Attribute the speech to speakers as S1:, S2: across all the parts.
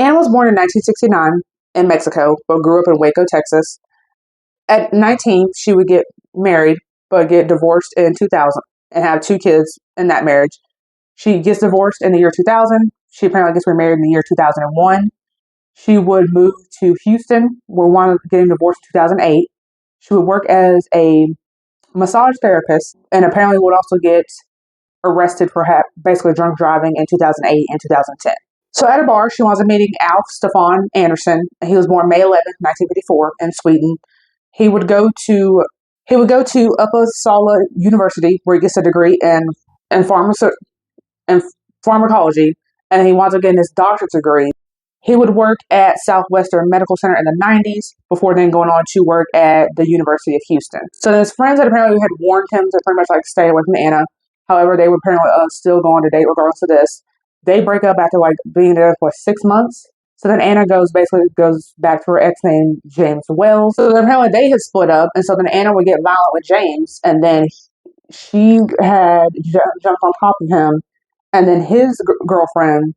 S1: Anna was born in 1969 in Mexico, but grew up in Waco, Texas. At 19, she would get married, but get divorced in 2000 and have 2 kids in that marriage. She gets divorced in the year 2000. She apparently gets remarried in the year 2001. She would move to Houston, where one getting divorced in 2008. She would work as a massage therapist and apparently would also get arrested for basically drunk driving in 2008 and 2010. So at a bar, she winds up meeting Alf Stefan Anderson. He was born May 11th, 1954 in Sweden. He would go to Uppsala University, where he gets a degree in pharmacology, and he winds up getting his doctorate degree. He would work at Southwestern Medical Center in the 90s before then going on to work at the University of Houston. So his friends had apparently had warned him to pretty much like stay away from Anna. However, they would apparently still go on to date regardless of this. They break up after like being there for 6 months. So then Anna goes back to her ex named James Wells. So then apparently they had split up, and so then Anna would get violent with James, and then she had jumped on top of him, and then his girlfriend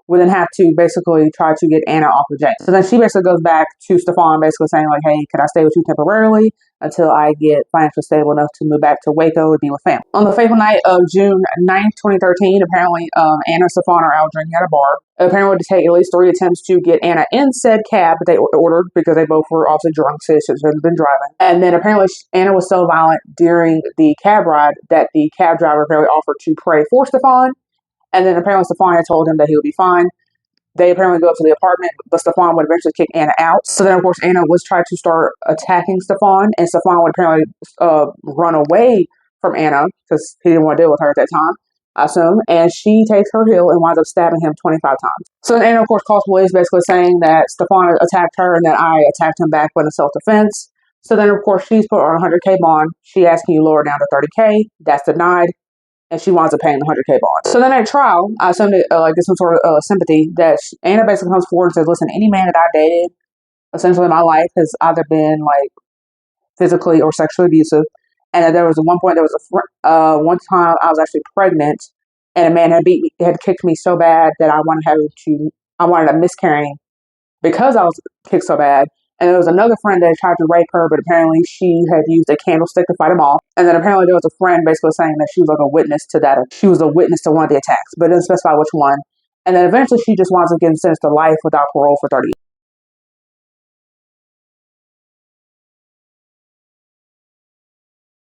S1: would then have to basically try to get Anna off of James. So then she basically goes back to Stefan, basically saying like, hey, can I stay with you temporarily until I get financially stable enough to move back to Waco and be with family? On the fateful night of June 9th, 2013, apparently Anna and Stefan are out drinking at a bar. Apparently it would take at least 3 attempts to get Anna in said cab that they ordered because they both were obviously drunk, so they should have been driving. And then apparently Anna was so violent during the cab ride that the cab driver apparently offered to pray for Stefan. And then apparently Stefan had told him that he would be fine. They apparently go up to the apartment, but Stefan would eventually kick Anna out. So then, of course, Anna was trying to start attacking Stefan, and Stefan would apparently run away from Anna because he didn't want to deal with her at that time, I assume. And she takes her heel and winds up stabbing him 25 times. So then Anna, of course, calls police basically saying that Stefan attacked her and that I attacked him back with a self-defense. So then, of course, she's put on a $100K bond. She asks, can you lower down to $30K? That's denied. And she winds up paying the $100K bond. So then at trial, I assumed it get some sort of sympathy that Anna basically comes forward and says, listen, any man that I dated, essentially in my life, has either been like physically or sexually abusive. And that there was one point, one time I was actually pregnant and a man had kicked me so bad that I wanted a miscarrying because I was kicked so bad. And there was another friend that tried to rape her, but apparently she had used a candlestick to fight him off. And then apparently there was a friend basically saying that she was like a witness to that. She was a witness to one of the attacks, but it didn't specify which one. And then eventually she just winds up getting sentenced to life without parole for 30 years.